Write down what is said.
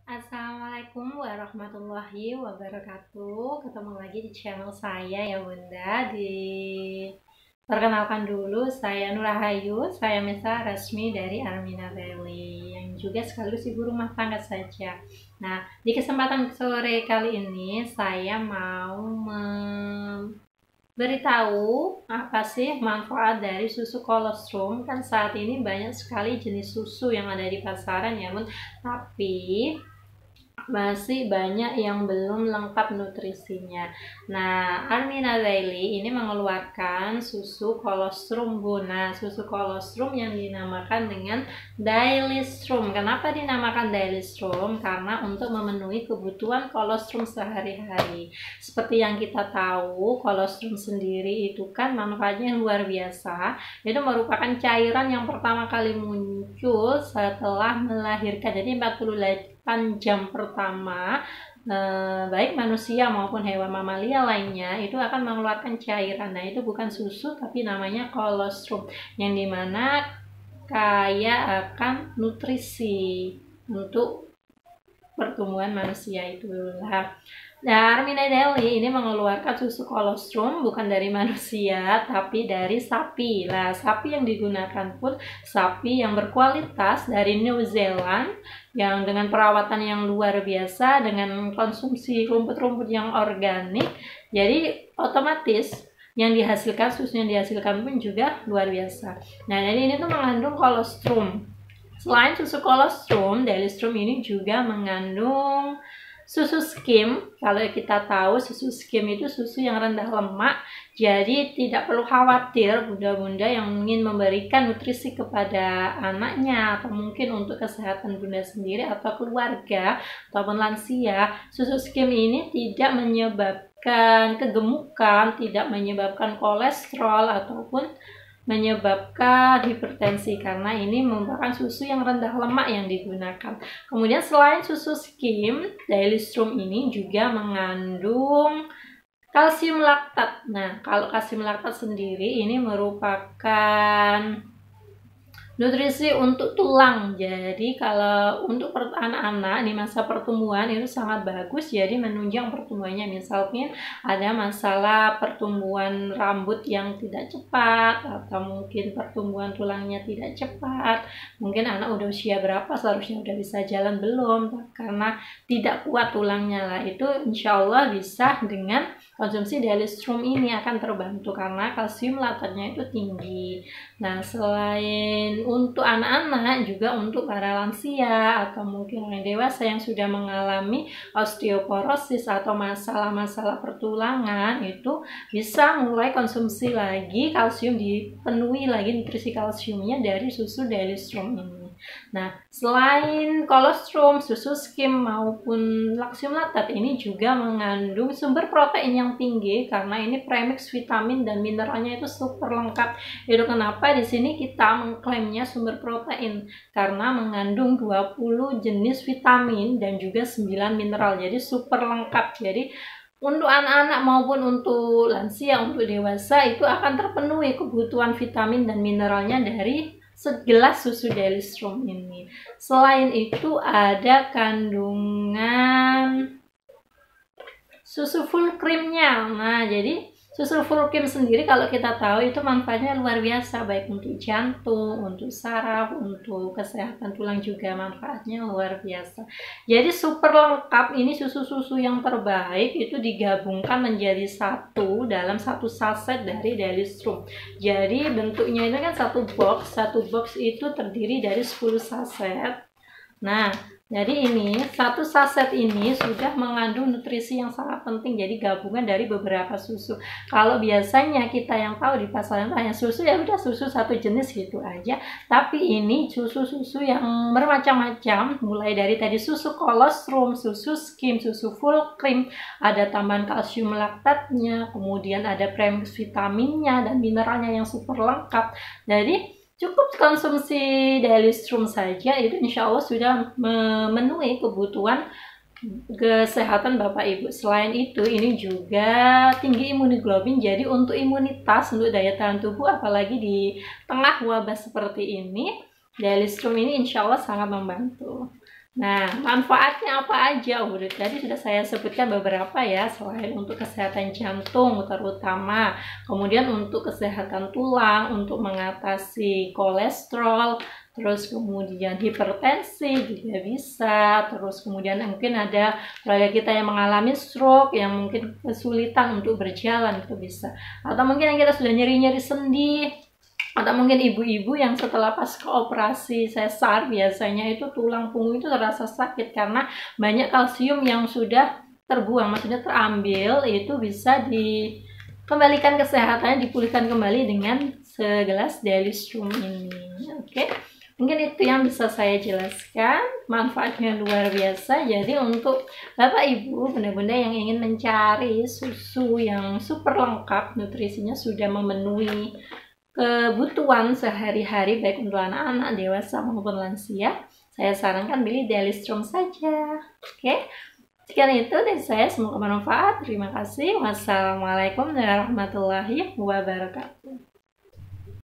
Assalamualaikum warahmatullahi wabarakatuh. Ketemu lagi di channel saya ya Bunda. Perkenalkan dulu, saya Nurahayu. Saya Mesa resmi dari Armina Daily, yang juga sekaligus ibu rumah tangga saja. Nah, di kesempatan sore kali ini saya mau beritahu apa sih manfaat dari susu kolostrum. Kan saat ini banyak sekali jenis susu yang ada di pasaran ya Bun, tapi masih banyak yang belum lengkap nutrisinya. Nah, Armina Daily ini mengeluarkan susu kolostrum Bun. Nah, susu kolostrum yang dinamakan dengan Dailystrum. Kenapa dinamakan Dailystrum? Karena untuk memenuhi kebutuhan kolostrum sehari-hari. Seperti yang kita tahu, kolostrum sendiri itu kan manfaatnya luar biasa. Itu merupakan cairan yang pertama kali muncul setelah melahirkan. Jadi 48 jam pertama baik manusia maupun hewan mamalia lainnya itu akan mengeluarkan cairan. Nah, itu bukan susu tapi namanya kolostrum, yang dimana kaya akan nutrisi untuk pertumbuhan manusia itulah. Nah, Armina Daily ini mengeluarkan susu kolostrum bukan dari manusia, tapi dari sapi. Nah, sapi yang digunakan pun sapi yang berkualitas dari New Zealand, yang dengan perawatan yang luar biasa, dengan konsumsi rumput-rumput yang organik. Jadi, otomatis yang dihasilkan, susu yang dihasilkan pun juga luar biasa. Nah, jadi ini tuh mengandung kolostrum. Selain susu kolostrum, Dailystrum ini juga mengandung susu skim. Kalau kita tahu susu skim itu susu yang rendah lemak, jadi tidak perlu khawatir bunda-bunda yang ingin memberikan nutrisi kepada anaknya atau mungkin untuk kesehatan bunda sendiri atau keluarga ataupun lansia. Susu skim ini tidak menyebabkan kegemukan, tidak menyebabkan kolesterol ataupun menyebabkan hipertensi, karena ini merupakan susu yang rendah lemak yang digunakan. Kemudian selain susu skim, Dailystrum ini juga mengandung kalsium laktat. Nah, kalau kalsium laktat sendiri ini merupakan nutrisi untuk tulang. Jadi kalau untuk anak-anak di masa pertumbuhan itu sangat bagus, jadi menunjang pertumbuhannya. Misalnya ada masalah pertumbuhan rambut yang tidak cepat, atau mungkin pertumbuhan tulangnya tidak cepat. Mungkin anak udah usia berapa, seharusnya udah bisa jalan belum, karena tidak kuat tulangnya lah. Itu insya Allah bisa dengan konsumsi Dailystrum ini akan terbantu karena kalsium laktatnya itu tinggi. Nah, selain untuk anak-anak, juga untuk para lansia atau mungkin orang dewasa yang sudah mengalami osteoporosis atau masalah-masalah pertulangan, itu bisa mulai konsumsi lagi kalsium, dipenuhi lagi nutrisi kalsiumnya dari susu Dailystrum ini. Nah, selain kolostrum, susu skim maupun kalsium laktat ini juga mengandung sumber protein yang tinggi, karena ini premix vitamin dan mineralnya itu super lengkap. Itu kenapa di sini kita mengklaimnya sumber protein, karena mengandung 20 jenis vitamin dan juga 9 mineral. Jadi super lengkap. Jadi untuk anak-anak maupun untuk lansia, untuk dewasa itu akan terpenuhi kebutuhan vitamin dan mineralnya dari segelas susu Dailystrum ini. Selain itu ada kandungan susu full creamnya. Nah, jadi susu full cream sendiri kalau kita tahu itu manfaatnya luar biasa, baik untuk jantung, untuk saraf, untuk kesehatan tulang juga manfaatnya luar biasa. Jadi super lengkap, ini susu-susu yang terbaik itu digabungkan menjadi satu dalam satu saset dari Dailystrum. Jadi bentuknya itu kan satu box itu terdiri dari 10 saset. Nah, jadi ini satu saset ini sudah mengandung nutrisi yang sangat penting, jadi gabungan dari beberapa susu. Kalau biasanya kita yang tahu di pasaran hanya susu, ya udah susu satu jenis gitu aja. Tapi ini susu-susu yang bermacam-macam, mulai dari tadi susu kolostrum, susu skim, susu full cream, ada tambahan kalsium laktatnya, kemudian ada premix vitaminnya dan mineralnya yang super lengkap. Jadi cukup konsumsi Dailystrum saja itu insya Allah sudah memenuhi kebutuhan kesehatan Bapak Ibu. Selain itu ini juga tinggi imunoglobin, jadi untuk imunitas, untuk daya tahan tubuh, apalagi di tengah wabah seperti ini, Dailystrum ini insya Allah sangat membantu. Nah, manfaatnya apa aja? Udah tadi sudah saya sebutkan beberapa ya, selain untuk kesehatan jantung terutama, kemudian untuk kesehatan tulang, untuk mengatasi kolesterol, terus kemudian hipertensi juga bisa, terus kemudian mungkin ada keluarga kita yang mengalami stroke, yang mungkin kesulitan untuk berjalan, itu bisa. Atau mungkin yang kita sudah nyeri-nyeri sendi, atau mungkin ibu-ibu yang setelah pasca operasi sesar biasanya itu tulang punggung itu terasa sakit karena banyak kalsium yang sudah terbuang, maksudnya terambil, itu bisa dikembalikan kesehatannya, dipulihkan kembali dengan segelas Delistrum ini. Oke, mungkin itu yang bisa saya jelaskan, manfaatnya luar biasa. Jadi untuk Bapak Ibu, bunda-bunda yang ingin mencari susu yang super lengkap, nutrisinya sudah memenuhi kebutuhan sehari-hari baik untuk anak-anak, dewasa maupun lansia, saya sarankan beli Delistrum saja. Oke, sekian itu dari saya, semoga bermanfaat. Terima kasih. Wassalamualaikum warahmatullahi wabarakatuh.